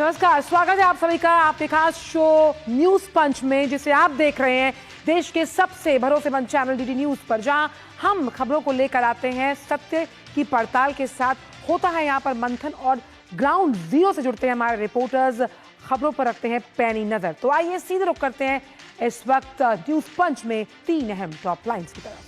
नमस्कार, स्वागत है आप सभी का आपके खास शो न्यूज पंच में, जिसे आप देख रहे हैं देश के सबसे भरोसेमंद चैनल डीडी न्यूज पर, जहां हम खबरों को लेकर आते हैं सत्य की पड़ताल के साथ। होता है यहाँ पर मंथन और ग्राउंड जीरो से जुड़ते हैं हमारे रिपोर्टर्स, खबरों पर रखते हैं पैनी नजर। तो आइए सीधे रुख करते हैं इस वक्त न्यूज पंच में 3 अहम टॉप लाइंस की तरफ।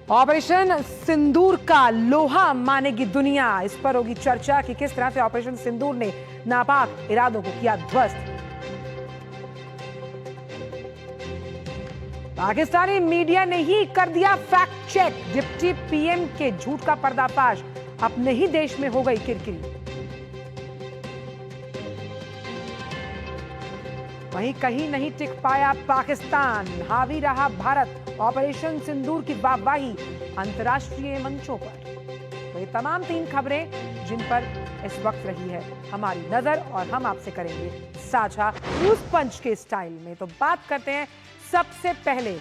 ऑपरेशन सिंदूर का लोहा मानेगी दुनिया, इस पर होगी चर्चा कि किस तरह से ऑपरेशन सिंदूर ने नापाक इरादों को किया ध्वस्त। पाकिस्तानी मीडिया ने ही कर दिया फैक्ट चेक, डिप्टी पीएम के झूठ का पर्दाफाश, अपने ही देश में हो गई किरकिरी। वहीं कहीं नहीं टिक पाया पाकिस्तान, हावी रहा भारत ऑपरेशन सिंदूर की वाहवाही अंतर्राष्ट्रीय मंचों पर। तो ये तमाम 3 खबरें जिन पर इस वक्त रही है हमारी नजर, और हम आपसे करेंगे साझा न्यूज पंच के स्टाइल में। तो बात करते हैं सबसे पहले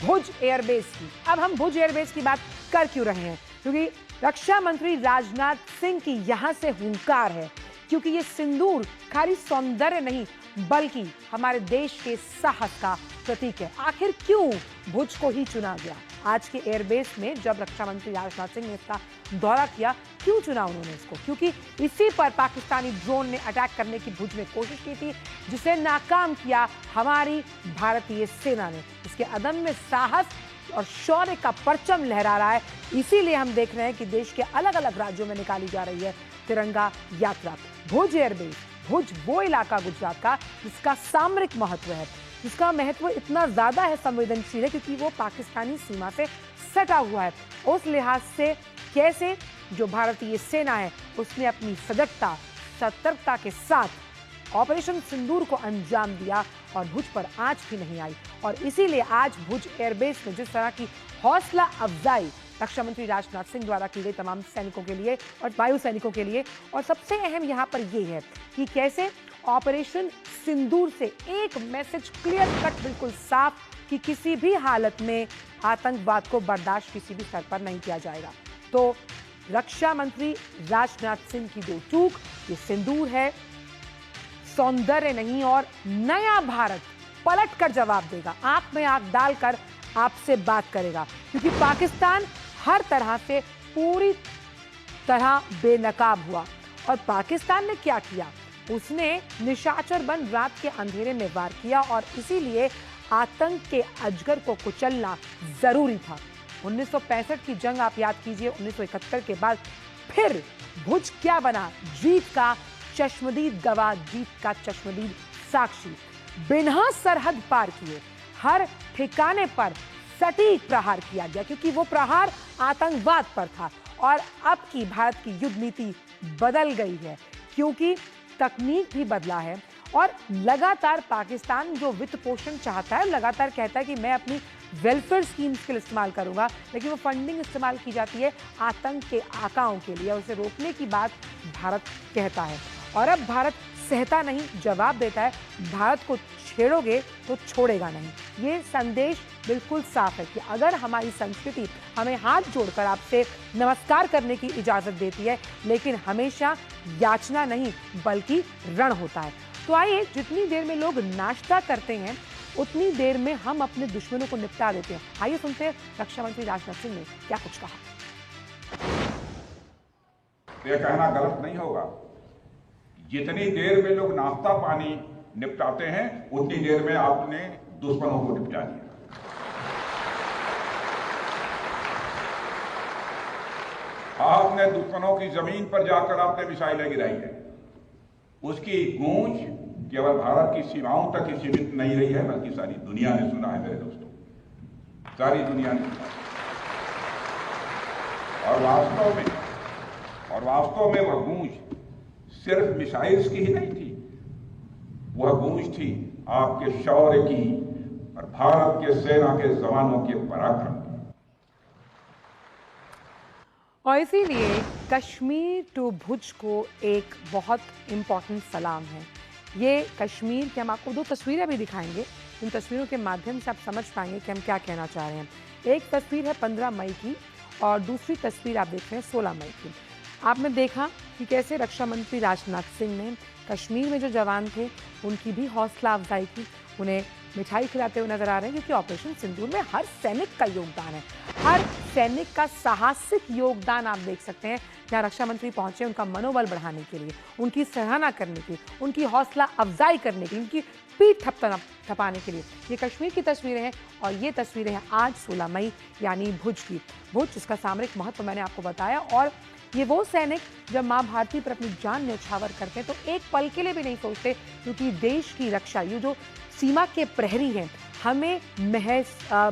भुज एयरबेस की। अब हम भुज एयरबेस की बात कर क्यों रहे हैं? क्योंकि रक्षा मंत्री राजनाथ सिंह की यहां से हुंकार है, क्योंकि ये सिंदूर खाली सौंदर्य नहीं बल्कि हमारे देश के साहस का प्रतीक है। आखिर क्यों भुज को ही चुना गया? आज के एयरबेस में जब रक्षा मंत्री राजनाथ सिंह ने इसका दौरा किया, क्यों चुना उन्होंने इसको? क्योंकि इसी पर पाकिस्तानी ड्रोन ने अटैक करने की भुज में कोशिश की थी, जिसे नाकाम किया हमारी भारतीय सेना ने। इसके अदम्य साहस और शौर्य का परचम लहरा रहा है। इसीलिए हम देख रहे हैं कि देश के अलग अलग राज्यों में निकाली जा रही है तिरंगा यात्रा। भुज एयरबेस, भुज वो इलाका गुजरात का जिसका सामरिक महत्व है, जिसका महत्व इतना ज्यादा है, संवेदनशील है, क्योंकि वो पाकिस्तानी सीमा से सटा हुआ है। उस लिहाज से कैसे जो भारतीय सेना है उसने अपनी सजगता सतर्कता के साथ ऑपरेशन सिंदूर को अंजाम दिया और भुज पर आंच भी नहीं आई। और इसीलिए आज भुज एयरबेस में जिस तरह की हौसला अफजाई रक्षा मंत्री राजनाथ सिंह द्वारा की गई तमाम सैनिकों के लिए और वायु सैनिकों के लिए, और सबसे अहम यहाँ पर यह है कि कैसे ऑपरेशन सिंदूर से एक मैसेज क्लियर कट, बिल्कुल साफ, कि किसी भी हालत में आतंकवाद को बर्दाश्त किसी भी स्तर पर नहीं किया जाएगा। तो रक्षा मंत्री राजनाथ सिंह की दो चूक, ये सिंदूर है, सौंदर्य नहीं, और नया भारत पलट कर जवाब देगा, आंख में आंख डालकर आपसे बात करेगा। क्योंकि पाकिस्तान हर तरह से पूरी तरह बेनकाब हुआ। और पाकिस्तान ने क्या किया? उसने निशाचर बन रात के अंधेरे में वार किया, और इसीलिए आतंक के अजगर को कुचलना जरूरी था। 1965 की जंग आप याद कीजिए, 1971 के बाद फिर भुज क्या बना? जीत का चश्मदीद गवाह, जीत का चश्मदीद साक्षी। बिना सरहद पार किए हर ठिकाने पर सटीक प्रहार किया गया, क्योंकि वो प्रहार आतंकवाद पर था। और अब की भारत की युद्ध नीति बदल गई है, क्योंकि तकनीक भी बदला है। और लगातार पाकिस्तान जो वित्त पोषण चाहता है, लगातार कहता है कि मैं अपनी वेलफेयर स्कीम्स के लिए इस्तेमाल करूंगा, लेकिन वो फंडिंग इस्तेमाल की जाती है आतंक के आकाओं के लिए, और उसे रोकने की बात भारत कहता है। और अब भारत सहता नहीं, जवाब देता है, भारत को छेड़ोगे तो छोड़ेगा नहीं। ये संदेश बिल्कुल साफ है कि अगर हमारी संस्कृति हमें हाथ जोड़कर आपसे नमस्कार करने की इजाजत देती है, लेकिन हमेशा याचना नहीं बल्कि रण होता है। तो आइए, जितनी देर में लोग नाश्ता करते हैं उतनी देर में हम अपने दुश्मनों को निपटा देते हैं। आइए सुनते हैं रक्षा मंत्री राजनाथ सिंह ने क्या कुछ कहा। यह कहना गलत नहीं होगा, जितनी देर में लोग नाश्ता पानी निपटाते हैं उतनी देर में आपने दुश्मनों को निपटा दिया। आपने दुश्मनों की जमीन पर जाकर आपने मिसाइलें गिराई है। उसकी गूंज केवल भारत की सीमाओं तक ही सीमित नहीं रही है, बल्कि सारी दुनिया ने सुना है मेरे दोस्तों, सारी दुनिया ने सुना। और वास्तव में वह गूंज सिर्फ मिसाइल्स की ही नहीं थी, वह गूंज थी आपके शौर्य की और भारत के सेना के जवानों के पराक्रम की। और इसीलिए कश्मीर टू भुज को एक बहुत इंपॉर्टेंट सलाम है। ये कश्मीर की हम आपको 2 तस्वीरें भी दिखाएंगे, इन तस्वीरों के माध्यम से आप समझ पाएंगे कि हम क्या कहना चाह रहे हैं। एक तस्वीर है 15 मई की और दूसरी तस्वीर आप देख रहे हैं 16 मई की। आपने देखा कि कैसे रक्षा मंत्री राजनाथ सिंह ने कश्मीर में जो जवान थे उनकी भी हौसला अफजाई की, उन्हें मिठाई खिलाते हुए नजर आ रहे हैं, क्योंकि ऑपरेशन सिंदूर में हर सैनिक का योगदान है, हर सैनिक का साहसिक योगदान आप देख सकते हैं। जहां रक्षा मंत्री पहुंचे उनका मनोबल बढ़ाने के लिए, उनकी सराहना करने की, उनकी हौसला अफजाई करने की, उनकी पीठ थपाने के लिए। ये कश्मीर की तस्वीरें हैं और ये तस्वीरें हैं आज 16 मई यानी भुज की। भुज जिसका सामरिक महत्व मैंने आपको बताया, और ये वो सैनिक जब माँ भारती पर अपनी जान न्यौछावर करते हैं तो एक पल के लिए भी नहीं सोचते, क्योंकि देश की रक्षा, ये जो सीमा के प्रहरी हैं, हमें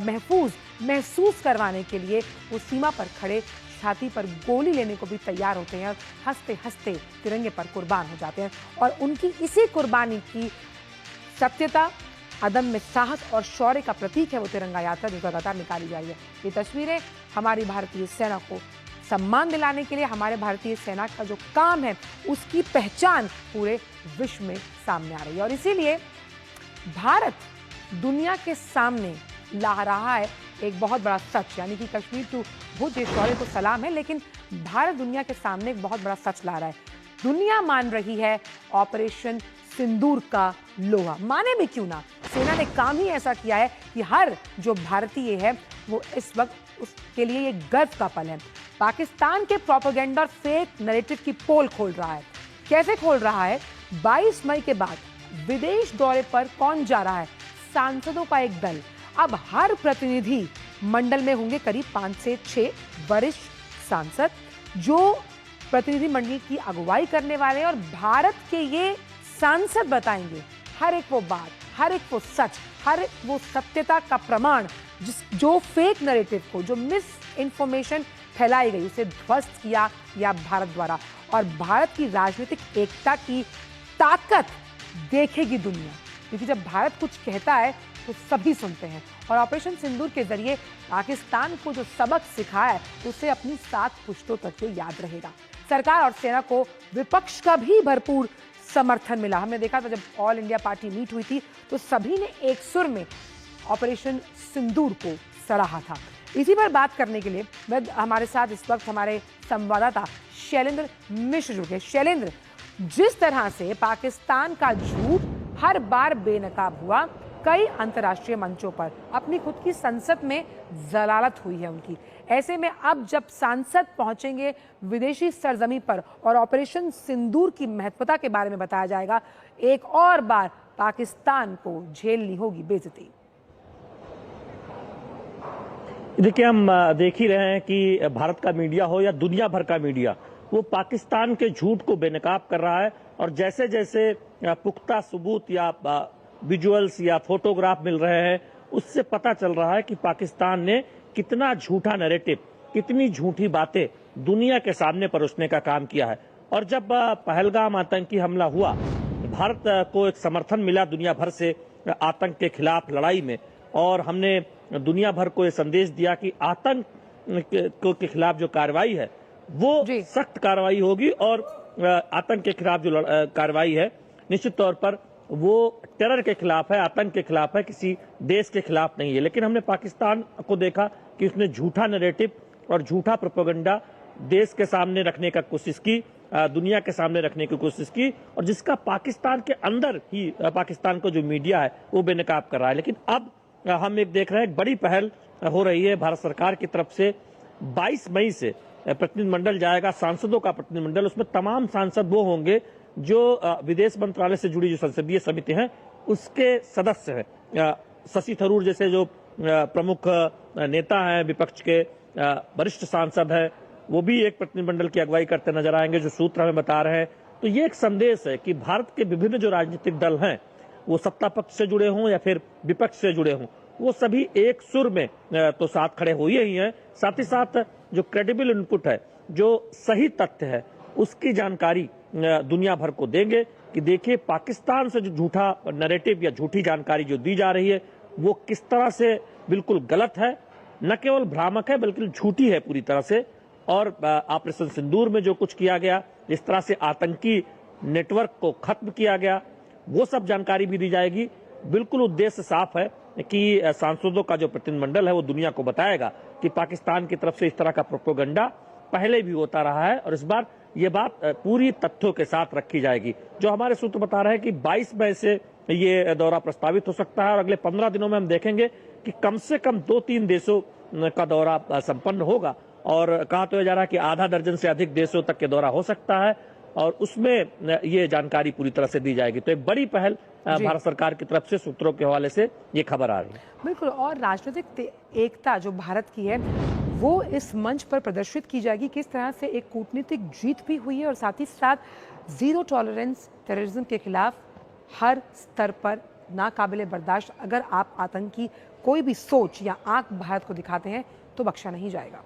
महफूज महसूस करवाने के लिए उस सीमा पर खड़े छाती पर गोली लेने को भी तैयार होते हैं और हंसते हंसते तिरंगे पर कुर्बान हो जाते हैं। और उनकी इसी कुर्बानी की सत्यता, अदम्य साहस और शौर्य का प्रतीक है वो तिरंगा यात्रा जो लगातार निकाली जा रही है। ये तस्वीरें हमारी भारतीय सेना को सम्मान दिलाने के लिए, हमारे भारतीय सेना का जो काम है उसकी पहचान पूरे विश्व में सामने आ रही है। और इसीलिए भारत दुनिया के सामने ला रहा है एक बहुत बड़ा सच, यानी कि कश्मीर टू भुज, ये शौर्य को सलाम है, लेकिन भारत दुनिया के सामने एक बहुत बड़ा सच ला रहा है। दुनिया मान रही है ऑपरेशन सिंदूर का लोहा, माने भी क्यों ना, सेना ने काम ही ऐसा किया है कि हर जो भारतीय है वो इस वक्त उसके लिए ये गर्व का पल है। पाकिस्तान के प्रोपेगेंडा और फेक नैरेटिव की पोल खोल रहा है। कैसे खोल रहा है? 22 मई के बाद विदेश दौरे पर कौन जा रहा है? सांसदों का एक दल। अब हर प्रतिनिधि मंडल में होंगे करीब 5 से 6 वरिष्ठ सांसद जो प्रतिनिधि मंडल की अगुवाई करने वाले हैं, और भारत के ये सांसद बताएंगे हर एक वो बात, हर एक वो सच, हर एक वो सत्यता का प्रमाण जो फेक नैरेटिव को, जो मिस इन्फॉर्मेशन फैलाई गई, उसे ध्वस्त किया या भारत द्वारा। और भारत की राजनीतिक एकता की ताकत देखेगी दुनिया, क्योंकि जब भारत कुछ कहता है तो सभी सुनते हैं। और ऑपरेशन सिंदूर के जरिए पाकिस्तान को जो सबक सिखाया है उसे अपनी 7 पुश्तों तक ये याद रहेगा। सरकार और सेना को विपक्ष का भी भरपूर समर्थन मिला। हमने देखा था जब ऑल इंडिया पार्टी मीट हुई थी तो सभी ने एक सुर में ऑपरेशन सिंदूर को सराहा था। इसी पर बात करने के लिए हमारे साथ इस वक्त हमारे संवाददाता शैलेंद्र मिश्र जुड़ गए। शैलेंद्र, जिस तरह से पाकिस्तान का झूठ हर बार बेनकाब हुआ, कई अंतर्राष्ट्रीय मंचों पर अपनी खुद की संसद में जलालत हुई है उनकी, ऐसे में अब जब सांसद पहुंचेंगे विदेशी सरजमी पर और ऑपरेशन सिंदूर की महत्वता के बारे में बताया जाएगा, एक और बार पाकिस्तान को झेलनी होगी बेइज्जती। देखिए, हम देख ही रहे हैं कि भारत का मीडिया हो या दुनिया भर का मीडिया, वो पाकिस्तान के झूठ को बेनकाब कर रहा है। और जैसे जैसे पुख्ता सबूत या विजुअल्स या फोटोग्राफ मिल रहे हैं, उससे पता चल रहा है कि पाकिस्तान ने कितना झूठा नैरेटिव, कितनी झूठी बातें दुनिया के सामने परोसने का काम किया है। और जब पहलगाम आतंकी हमला हुआ, भारत को एक समर्थन मिला दुनिया भर से आतंक के खिलाफ लड़ाई में, और हमने दुनिया भर को ये संदेश दिया कि आतंक के खिलाफ जो कार्रवाई है वो सख्त कार्रवाई होगी, और आतंक के खिलाफ जो कार्रवाई है निश्चित तौर पर वो टेरर के खिलाफ है, आतंक के खिलाफ है, किसी देश के खिलाफ नहीं है। लेकिन हमने पाकिस्तान को देखा कि उसने झूठा नैरेटिव और झूठा प्रोपेगेंडा देश के सामने रखने का कोशिश की, दुनिया के सामने रखने की कोशिश की, और जिसका पाकिस्तान के अंदर ही पाकिस्तान को जो मीडिया है वो बेनकाब कर रहा है। लेकिन अब हम एक देख रहे हैं, एक बड़ी पहल हो रही है भारत सरकार की तरफ से। 22 मई से प्रतिनिधिमंडल जाएगा, सांसदों का प्रतिनिधिमंडल, उसमें तमाम सांसद वो होंगे जो विदेश मंत्रालय से जुड़ी जो संसदीय समिति हैं उसके सदस्य हैं। शशि थरूर जैसे जो प्रमुख नेता हैं, विपक्ष के वरिष्ठ सांसद हैं, वो भी एक प्रतिनिधिमंडल की अगुवाई करते नजर आएंगे, जो सूत्र हमें बता रहे हैं। तो ये एक संदेश है कि भारत के विभिन्न जो राजनीतिक दल हैं, वो सत्ता पक्ष से जुड़े हों या फिर विपक्ष से जुड़े हों, वो सभी एक सुर में तो साथ खड़े हुए ही हैं। साथ ही साथ जो क्रेडिबल इनपुट है, जो सही तथ्य है, उसकी जानकारी दुनिया भर को देंगे कि देखिए पाकिस्तान से जो झूठा नैरेटिव या झूठी जानकारी जो दी जा रही है वो किस तरह से बिल्कुल गलत है, न केवल भ्रामक है बल्कि झूठी है पूरी तरह से। और ऑपरेशन सिंदूर में जो कुछ किया गया, जिस तरह से आतंकी नेटवर्क को खत्म किया गया, वो सब जानकारी भी दी जाएगी। बिल्कुल उद्देश्य साफ है कि सांसदों का जो प्रतिनिधिमंडल है वो दुनिया को बताएगा कि पाकिस्तान की तरफ से इस तरह का प्रोपेगेंडा पहले भी होता रहा है, और इस बार ये बात पूरी तथ्यों के साथ रखी जाएगी। जो हमारे सूत्र बता रहे हैं कि 22 मई से ये दौरा प्रस्तावित हो सकता है और अगले 15 दिनों में हम देखेंगे कि कम से कम 2-3 देशों का दौरा संपन्न होगा और कहा तो जा रहा है कि आधा दर्जन से अधिक देशों तक के दौरा हो सकता है और उसमें ये जानकारी पूरी तरह से दी जाएगी। तो एक बड़ी पहल भारत सरकार की तरफ से सूत्रों के हवाले से ये खबर आ रही है। बिल्कुल, और राजनीतिक एकता जो भारत की है वो इस मंच पर प्रदर्शित की जाएगी, किस तरह से एक कूटनीतिक जीत भी हुई है और साथ ही साथ जीरो टॉलरेंस टेररिज्म के खिलाफ हर स्तर पर नाकाबिले बर्दाश्त। अगर आप आतंकी कोई भी सोच या आंख भारत को दिखाते हैं तो बख्शा नहीं जाएगा।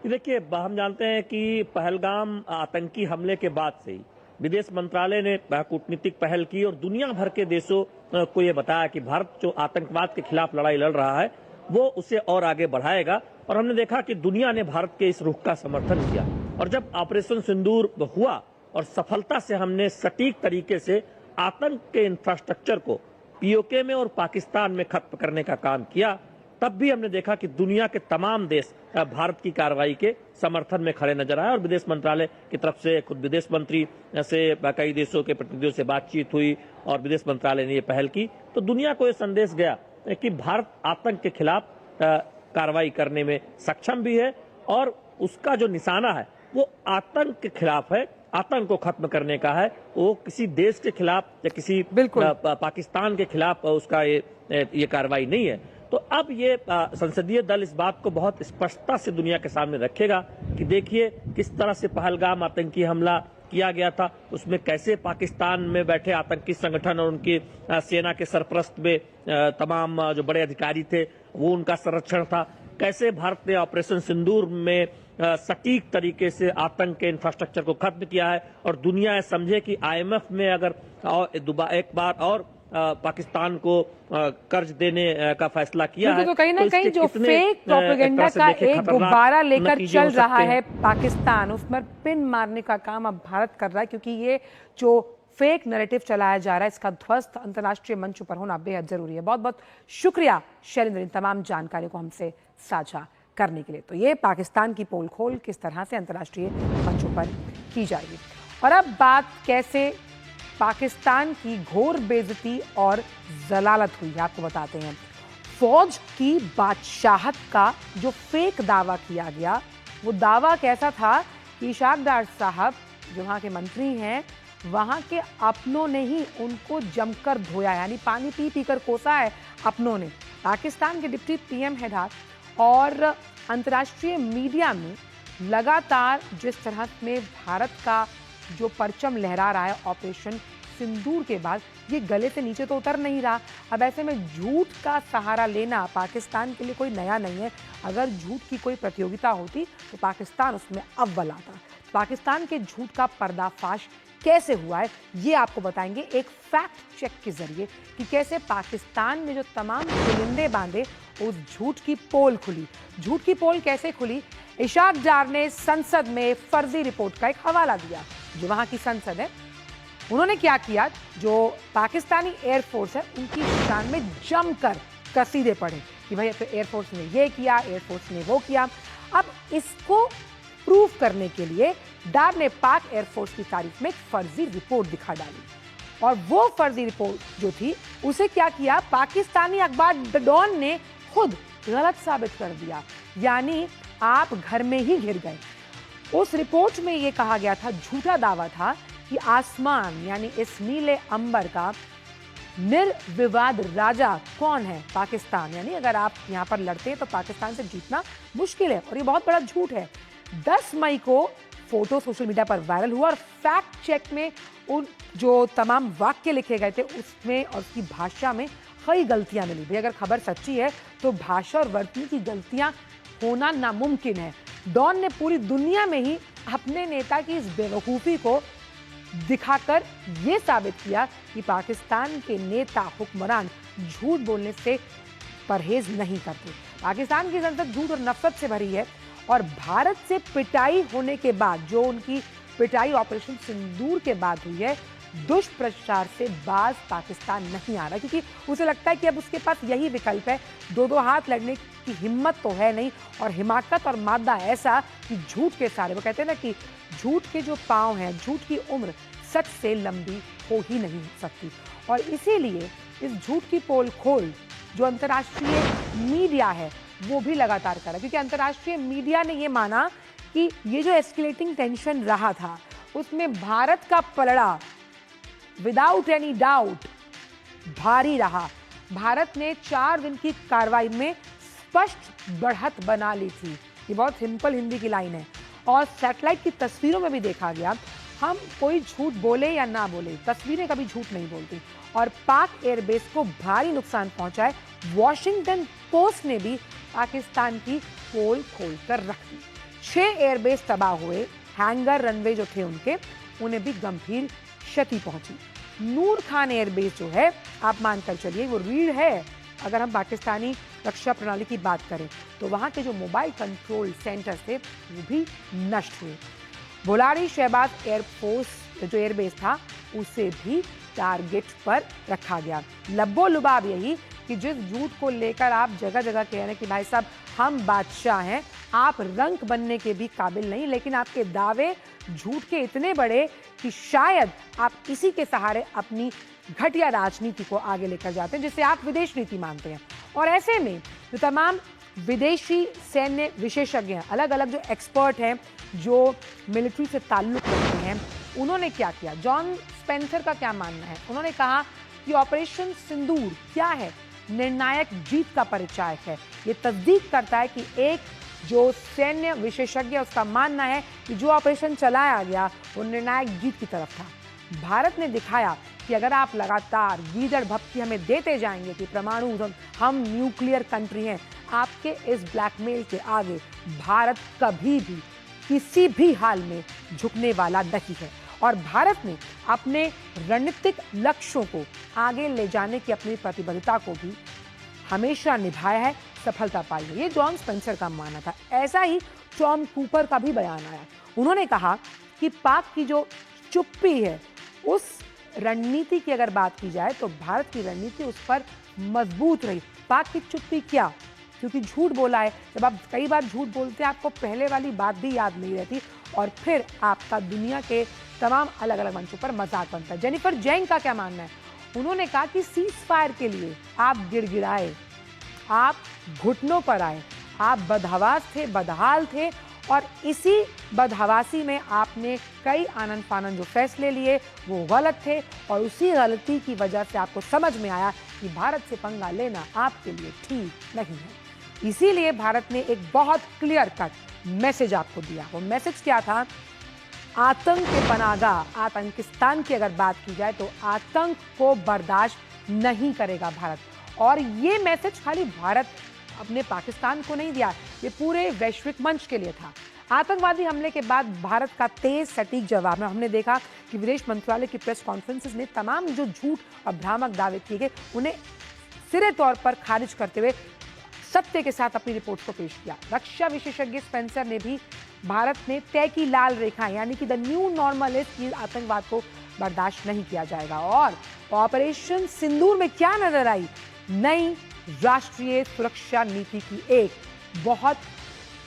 देखिए, हम जानते हैं कि पहलगाम आतंकी हमले के बाद से ही विदेश मंत्रालय ने कूटनीतिक पहल की और दुनिया भर के देशों को ये बताया कि भारत जो आतंकवाद के खिलाफ लड़ाई लड़ रहा है वो उसे और आगे बढ़ाएगा। और हमने देखा कि दुनिया ने भारत के इस रुख का समर्थन किया और जब ऑपरेशन सिंदूर हुआ और सफलता से हमने सटीक तरीके से आतंक के इंफ्रास्ट्रक्चर को पीओके में और पाकिस्तान में खत्म करने का काम किया, तब भी हमने देखा कि दुनिया के तमाम देश भारत की कार्रवाई के समर्थन में खड़े नजर आए और विदेश मंत्रालय की तरफ से खुद विदेश मंत्री से कई देशों के प्रतिनिधियों से बातचीत हुई और विदेश मंत्रालय ने ये पहल की। तो दुनिया को ये संदेश गया कि भारत आतंक के खिलाफ कार्रवाई करने में सक्षम भी है और उसका जो निशाना है वो आतंक के खिलाफ है, आतंक को खत्म करने का है, वो किसी देश के खिलाफ या किसी पाकिस्तान के खिलाफ उसका ये कार्रवाई नहीं है। तो अब ये संसदीय दल इस बात को बहुत स्पष्टता से दुनिया के सामने रखेगा कि देखिए किस तरह से पहलगाम आतंकी हमला किया गया था, उसमें कैसे पाकिस्तान में बैठे आतंकी संगठन और उनकी सेना के सरपरस्त में तमाम जो बड़े अधिकारी थे वो उनका संरक्षण था, कैसे भारत ने ऑपरेशन सिंदूर में सटीक तरीके से आतंक के इंफ्रास्ट्रक्चर को खत्म किया है और दुनिया समझे कि IMF में अगर एक बार और पाकिस्तान को कर्ज देने का फैसला किया है तो कहीं ना कहीं जो फेक प्रोपेगेंडा का एक गुब्बारा लेकर चल रहा है पाकिस्तान, उसमें पिन मारने का काम अब भारत कर रहा है, क्योंकि ये जो फेक नैरेटिव चलाया जा रहा है इसका ध्वस्त अंतर्राष्ट्रीय मंच पर होना बेहद जरूरी है। बहुत बहुत शुक्रिया शैलेंद्र, इन तमाम जानकारी को हमसे साझा करने के लिए। तो ये पाकिस्तान की पोल खोल किस तरह से अंतर्राष्ट्रीय मंचों पर की जाएगी। और अब बात कैसे पाकिस्तान की घोर बेइज्जती और जलालत हुई है आपको बताते हैं। फौज की बादशाहत का जो फेक दावा किया गया, वो दावा कैसा था कि इशाक डार साहब जो वहाँ के मंत्री हैं, वहाँ के अपनों ने ही उनको जमकर धोया, यानी पानी पी पी कर कोसा है अपनों ने। पाकिस्तान के डिप्टी PM हेडार और अंतर्राष्ट्रीय मीडिया में लगातार जिस तरह में भारत का जो परचम लहरा रहा है ऑपरेशन सिंदूर के बाद, ये गले से नीचे तो उतर नहीं रहा। अब ऐसे में झूठ का सहारा लेना पाकिस्तान के लिए कोई नया नहीं है। अगर झूठ की कोई प्रतियोगिता होती तो पाकिस्तान उसमें अव्वल आता। पाकिस्तान के झूठ का पर्दाफाश कैसे हुआ है ये आपको बताएंगे एक फैक्ट चेक के जरिए कि कैसे पाकिस्तान ने जो तमाम पुलिंदे बांधे उस झूठ की पोल खुली। झूठ की पोल कैसे खुली? इशाक डार ने संसद में फर्जी रिपोर्ट का एक हवाला दिया। जो वहां की संसद है, उन्होंने क्या किया, जो पाकिस्तानी एयरफोर्स है उनकी शान में जमकर कसीदे पड़े कि भाई एयरफोर्स ने ये किया, एयरफोर्स ने वो किया। अब इसको प्रूव करने के लिए डार ने पाक एयरफोर्स की तारीफ में एक फर्जी रिपोर्ट दिखा डाली और वो फर्जी रिपोर्ट जो थी उसे क्या किया, पाकिस्तानी अखबार द डॉन ने खुद गलत साबित कर दिया, यानी आप घर में ही घिर गए। उस रिपोर्ट में यह कहा गया था, झूठा दावा था कि आसमान यानी इस नीले अंबर का निर्विवाद राजा कौन है? पाकिस्तान। यानी अगर आप यहां पर लड़ते हैं तो पाकिस्तान से जीतना मुश्किल है और ये बहुत बड़ा झूठ है। 10 मई को फोटो सोशल मीडिया पर वायरल हुआ और फैक्ट चेक में उन जो तमाम वाक्य लिखे गए थे उसमें और उसकी भाषा में कई गलतियां मिली। भाई अगर खबर सच्ची है तो भाषा और वर्तनी की गलतियां होना नामुमकिन है। डॉन ने पूरी दुनिया में ही अपने नेता की इस बेवकूफ़ी को दिखाकर ये साबित किया कि पाकिस्तान के नेता हुक्मरान झूठ बोलने से परहेज नहीं करते। पाकिस्तान की संसद झूठ और नफरत से भरी है और भारत से पिटाई होने के बाद, जो उनकी पिटाई ऑपरेशन सिंदूर के बाद हुई है, दुष्प्रचार से बाज पाकिस्तान नहीं आ रहा, क्योंकि उसे लगता है कि अब उसके पास यही विकल्प है। दो हाथ लड़ने की हिम्मत तो है नहीं, और हिमाकत और मादा ऐसा कि झूठ के सारे, वो कहते हैं ना कि झूठ के जो पांव हैं, झूठ की उम्र सच से लंबी हो ही नहीं सकती। और इसीलिए इस झूठ की पोल खोल जो अंतर्राष्ट्रीय मीडिया है वो भी लगातार कर रहा है, क्योंकि अंतर्राष्ट्रीय मीडिया ने ये माना कि ये जो एस्केलेटिंग टेंशन रहा था उसमें भारत का पलड़ा विदाउट एनी डाउट भारी रहा। भारत ने 4 दिन की कार्रवाई में स्पष्ट बढ़त बना ली थी। ये बहुत सिंपल हिंदी की लाइन है, और सैटेलाइट की तस्वीरों में भी देखा गया, हम कोई झूठ बोले या ना बोले, तस्वीरें कभी झूठ नहीं बोलती। और पाक एयरबेस को भारी नुकसान पहुंचा है। वॉशिंगटन पोस्ट ने भी पाकिस्तान की पोल खोल कर रख दी। 6 एयरबेस तबाह हुए, हैंगर रनवे जो थे उन्हें भी गंभीर क्षति पहुंची। नूर खान एयरबेस जो है, आप मानकर चलिए वो रीढ़ है अगर हम पाकिस्तानी रक्षा प्रणाली की बात करें, तो वहां के जो मोबाइल कंट्रोल सेंटर थे वो भी नष्ट हुए। बुलारी शहबाज एयरफोर्स जो एयरबेस था उसे भी टारगेट पर रखा गया। लब्बो लुबाब यही कि जिस झूठ को लेकर आप जगह जगह कह रहे हैं कि भाई साहब हम बादशाह हैं, आप रंक बनने के भी काबिल नहीं, लेकिन आपके दावे झूठ के इतने बड़े कि शायद आप इसी के सहारे अपनी घटिया राजनीति को आगे लेकर जाते हैं, जिसे आप विदेश नीति मानते हैं। और ऐसे में जो तमाम विदेशी सैन्य विशेषज्ञ हैं, अलग अलग जो एक्सपर्ट हैं जो मिलिट्री से ताल्लुक रखते हैं, उन्होंने क्या किया? जॉन स्पेंसर का क्या मानना है? उन्होंने कहा कि ऑपरेशन सिंदूर क्या है? निर्णायक जीत का परिचायक है। ये तस्दीक करता है कि एक जो सैन्य विशेषज्ञ है उसका मानना है कि जो ऑपरेशन चलाया गया वो निर्णायक जीत की तरफ था। भारत ने दिखाया कि अगर आप लगातार गीदड़ भक्ति हमें देते जाएंगे कि परमाणु हम न्यूक्लियर कंट्री हैं, आपके इस ब्लैकमेल के आगे भारत कभी भी किसी भी हाल में झुकने वाला नहीं है। और भारत ने अपने रणनीतिक लक्ष्यों को आगे ले जाने की अपनी प्रतिबद्धता को भी हमेशा निभाया है, सफलता पाई है। ये जॉन स्पेंसर का मानना था। ऐसा ही टॉम कूपर का भी बयान आया। उन्होंने कहा कि पाक की जो चुप्पी है, उस रणनीति की अगर बात की जाए तो भारत की रणनीति उस पर मजबूत रही। पाक की चुप्पी क्या? क्योंकि झूठ बोला है। जब आप कई बार झूठ बोलते हैं, आपको पहले वाली बात भी याद नहीं रहती, और फिर आपका दुनिया के तमाम अलग अलग मंचों पर मजाक बनता है। जेनिफर जैंग का क्या मानना है? उन्होंने कहा कि सीज फायर के लिए आप गिड़गिड़ाए, आप घुटनों पर आए, आप बदहवास थे, बदहाल थे, और इसी बदहवासी में आपने कई आनन फानन जो फैसले लिए वो गलत थे, और उसी गलती की वजह से आपको समझ में आया कि भारत से पंगा लेना आपके लिए ठीक नहीं है। इसीलिए भारत ने एक बहुत क्लियर कट मैसेज आपको दिया। वो मैसेज क्या था? आतंक के पनाहगाह आतंकिस्तान की अगर बात की जाए तो आतंक को बर्दाश्त नहीं करेगा भारत। और ये मैसेज खाली भारत अपने पाकिस्तान को नहीं दिया, ये पूरे वैश्विक मंच के लिए था। आतंकवादी हमले के बाद भारत का तेज सटीक जवाब में हमने देखा कि विदेश मंत्रालय की प्रेस कॉन्फ्रेंसेस ने तमाम जो झूठ और भ्रामक दावे किए गए उन्हें सिरे तौर पर खारिज करते हुए सत्य के साथ अपनी रिपोर्ट को पेश किया। रक्षा विशेषज्ञ स्पेंसर ने भी भारत ने तय की लाल रेखा, यानी कि द न्यू नॉर्मल इज कि आतंकवाद को बर्दाश्त नहीं किया जाएगा। और ऑपरेशन सिंदूर में क्या नजर आई? नई राष्ट्रीय सुरक्षा नीति की एक बहुत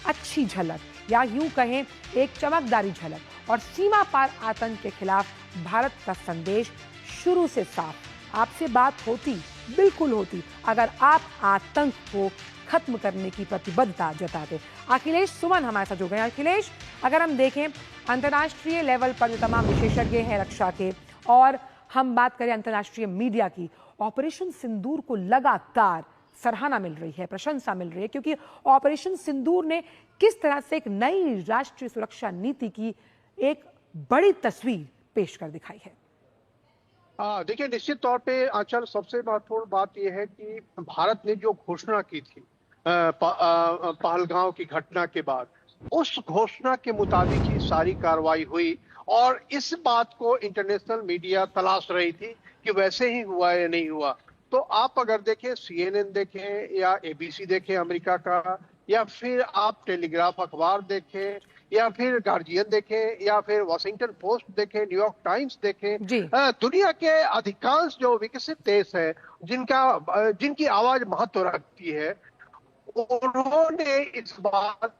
अच्छी झलक, या यूं कहें एक चमकदारी झलक। और सीमा पार आतंक के खिलाफ भारत का संदेश शुरू से साफ। आपसे बात होती, बिल्कुल होती, अगर आप आतंक को खत्म करने की प्रतिबद्धता जताते। अखिलेश सुमन हमारे साथ जुड़ गए। अखिलेश, अगर हम देखें अंतर्राष्ट्रीय लेवल पर जो तमाम विशेषज्ञ हैं रक्षा के, और हम बात करें अंतर्राष्ट्रीय मीडिया की, ऑपरेशन सिंदूर को लगातार सराहना मिल रही है, प्रशंसा मिल रही है, क्योंकि ऑपरेशन सिंदूर ने किस तरह से एक नई राष्ट्रीय सुरक्षा नीति की एक बड़ी तस्वीर पेश कर दिखाई है। देखिए, निश्चित तौर पे आंचल, सबसे महत्वपूर्ण बात यह है कि भारत ने जो घोषणा की थी पहलगांव की घटना के बाद, उस घोषणा के मुताबिक ही सारी कार्रवाई हुई। और इस बात को इंटरनेशनल मीडिया तलाश रही थी कि वैसे ही हुआ या नहीं हुआ। तो आप अगर देखें, CNN देखें या ABC देखें अमेरिका का, या फिर आप टेलीग्राफ अखबार देखें, या फिर गार्जियन देखें या फिर वॉशिंगटन पोस्ट देखें, न्यूयॉर्क टाइम्स देखें, जी। दुनिया के अधिकांश जो विकसित देश है जिनकी आवाज महत्व रखती है, उन्होंने इस बात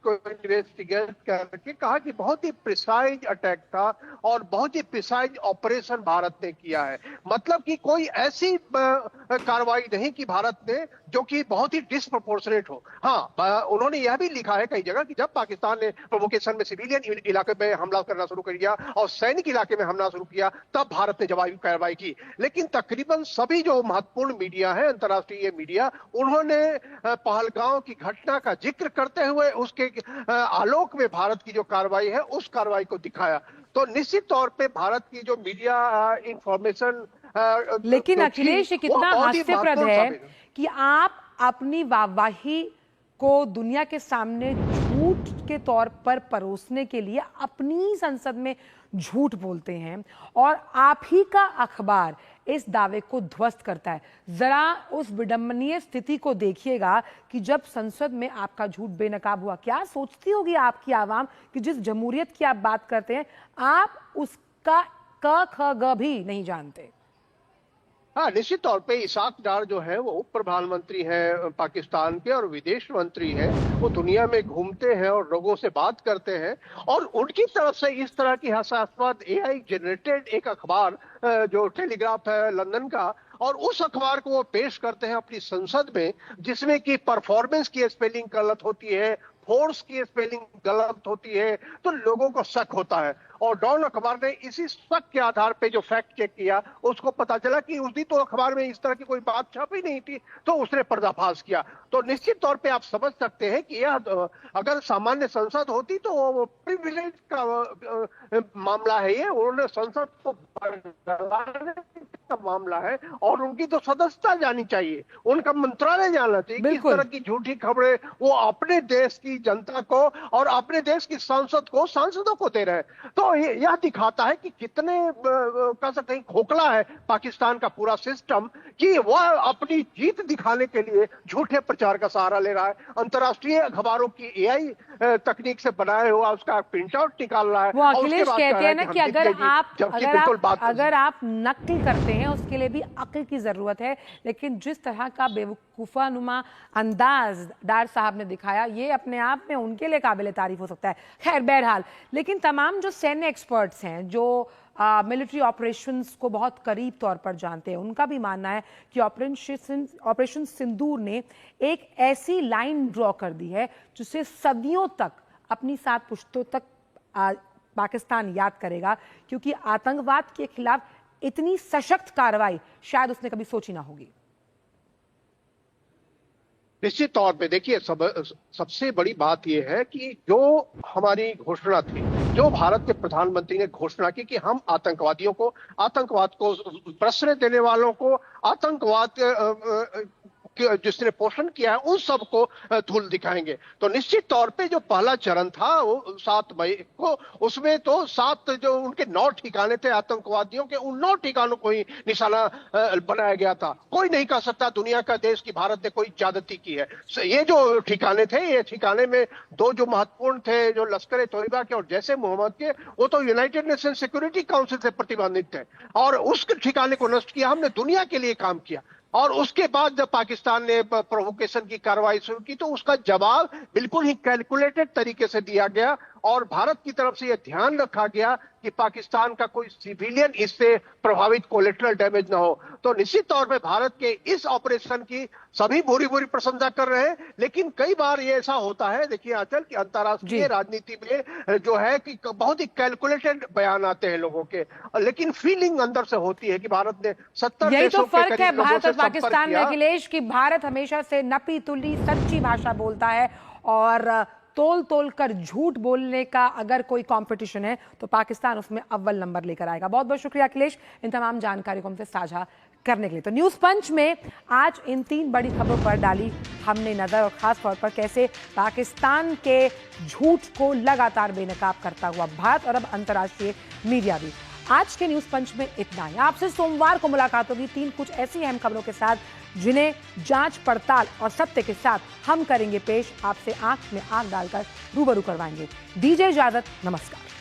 को इन्वेस्टिगेट करके कहा कि बहुत ही प्रिसाइज अटैक था और बहुत ही प्रिसाइज ऑपरेशन भारत ने किया है। मतलब कि कोई ऐसी कार्रवाई नहीं की भारत ने जो कि बहुत ही डिसप्रोपोर्शनेट हो। हाँ, उन्होंने यह भी लिखा है कई जगह कि जब पाकिस्तान ने प्रोवोकेशन में सिविलियन इलाके में हमला करना शुरू कर दिया और सैनिक इलाके में हमला शुरू किया, तब भारत ने जवाबी कार्रवाई की। लेकिन तकरीबन सभी जो महत्वपूर्ण मीडिया है, अंतर्राष्ट्रीय मीडिया, उन्होंने पहलगांव की घटना का जिक्र करते हुए उसके आलोक में भारत की जो कार्रवाई है उस कार्रवाई को दिखाया। तो निश्चित तौर पे भारत की जो मीडिया इंफॉर्मेशन, लेकिन अखिलेश, ये कितना हास्यप्रद है कि आप अपनी वाहवाही को दुनिया के सामने झूठ के तौर पर परोसने के लिए अपनी संसद में झूठ बोलते हैं और आप ही का अखबार इस दावे को ध्वस्त करता है। जरा उस विडंबनीय स्थिति को देखिएगा कि जब संसद में आपका झूठ बेनकाब हुआ, क्या सोचती होगी आपकी आवाम कि जिस जमहूरियत की आप बात करते हैं आप उसका क ख ग भी नहीं जानते। हाँ, निश्चित तौर पे इसाक डार जो है वो उप प्रधानमंत्री हैं पाकिस्तान के और विदेश मंत्री हैं। वो दुनिया में घूमते हैं और लोगों से बात करते हैं और उनकी तरफ से इस तरह की हास्यास्पद AI जनरेटेड एक अखबार जो टेलीग्राफ है लंदन का, और उस अखबार को वो पेश करते हैं अपनी संसद में, जिसमें कि परफॉर्मेंस की स्पेलिंग गलत होती है, फोर्स की स्पेलिंग गलत होती है, तो लोगों को शक होता है। और डॉन अखबार ने इसी शक के आधार पे जो फैक्ट चेक किया, उसको पता चला कि उस दिन तो अखबार में इस तरह की कोई बात छपी नहीं थी, तो उसने पर्दाफाश किया। तो निश्चित तौर पे आप समझ सकते हैं कि यह अगर सामान्य संसद होती तो वो प्रिविलेज का मामला है, ये उन्होंने संसद को का मामला है और उनकी तो सदस्यता जानी चाहिए, उनका मंत्रालय जाना चाहिए कि इस तरह की झूठी खबरें वो अपने देश की जनता को और अपने देश की सांसदों को दे रहे हैं। तो यह दिखाता है कि कितने कह सकते हैं खोखला है पाकिस्तान का पूरा सिस्टम, कि वह अपनी जीत दिखाने के लिए झूठे प्रचार का सहारा ले रहा है। अंतर्राष्ट्रीय अखबारों की AI तकनीक से बनाया हुआ उसका प्रिंट आउट निकाल रहा है। वो अखिलेश कहते हैं ना कि अगर आप नकल करते हैं उसके लिए भी अक्ल की जरूरत है, लेकिन जिस तरह का बेवकूफानुमा अंदाज डार साहब ने दिखाया, ये अपने आप में उनके लिए काबिल तारीफ हो सकता है। खैर, बहरहाल, लेकिन तमाम जो सैन्य एक्सपर्ट्स हैं जो मिलिट्री ऑपरेशंस को बहुत करीब तौर पर जानते हैं, उनका भी मानना है कि ऑपरेशन सिंदूर ने एक ऐसी लाइन ड्रॉ कर दी है जिसे सदियों तक, अपनी 7 पुश्तों तक पाकिस्तान याद करेगा, क्योंकि आतंकवाद के खिलाफ इतनी सशक्त कार्रवाई शायद उसने कभी सोची ना होगी। निश्चित तौर पे देखिए, सबसे बड़ी बात यह है कि जो हमारी घोषणा थी, जो भारत के प्रधानमंत्री ने घोषणा की कि हम आतंकवाद को प्रश्रय देने वालों को, आतंकवाद जिसने पोषण किया है उन सबको धूल दिखाएंगे। तो निश्चित तौर पे जो पहला चरण था वो 7 मई को, उसमें तो 7 जो उनके 9 ठिकाने थे आतंकवादियों के, उन 9 ठिकानों को ही निशाना बनाया गया था। कोई नहीं कह सकता दुनिया का देश की भारत ने कोई ज्यादती की है। ये जो ठिकाने थे, ये ठिकाने में 2 जो महत्वपूर्ण थे, जो लश्कर तोयबा के और जैसे मोहम्मद के, वो तो यूनाइटेड नेशन सिक्योरिटी काउंसिल से प्रतिबंधित थे और उस ठिकाने को नष्ट किया। हमने दुनिया के लिए काम किया और उसके बाद जब पाकिस्तान ने प्रोवोकेशन की कार्रवाई शुरू की तो उसका जवाब बिल्कुल ही कैलकुलेटेड तरीके से दिया गया और भारत की तरफ से यह ध्यान रखा गया कि पाकिस्तान का कोई सिविलियन इससे प्रभावित कोलेटरल डैमेज ना हो। तो निश्चित तौर पे भारत के इस ऑपरेशन की सभी बुरी प्रशंसा कर रहे हैं, लेकिन कई बार ये ऐसा होता है, देखिए आंचल, कि अंतर्राष्ट्रीय राजनीति में जो है कि बहुत ही कैलकुलेटेड बयान आते हैं लोगों के, लेकिन फीलिंग अंदर से होती है कि भारत ने 70 यही तो फर्क है भारत और संपर्क पाकिस्तान में अखिलेश, की भारत हमेशा से नपी तुली सच्ची भाषा बोलता है और तोल कर झूठ बोलने का अगर कोई कंपटीशन है तो पाकिस्तान उसमें अव्वल नंबर लेकर आएगा। बहुत बहुत शुक्रिया अखिलेश इन तमाम जानकारी को हमसे साझा करने के लिए। तो न्यूज पंच में आज इन 3 बड़ी खबरों पर डाली हमने नजर और खास तौर पर कैसे पाकिस्तान के झूठ को लगातार बेनकाब करता हुआ भारत और अब अंतर्राष्ट्रीय मीडिया भी। आज के न्यूज पंच में इतना ही। आपसे सोमवार को मुलाकात होगी 3 कुछ ऐसी अहम खबरों के साथ, जिन्हें जांच पड़ताल और सत्य के साथ हम करेंगे पेश। आपसे आंख में आंख डालकर रूबरू करवाएंगे। दीजिए इजाजत, नमस्कार।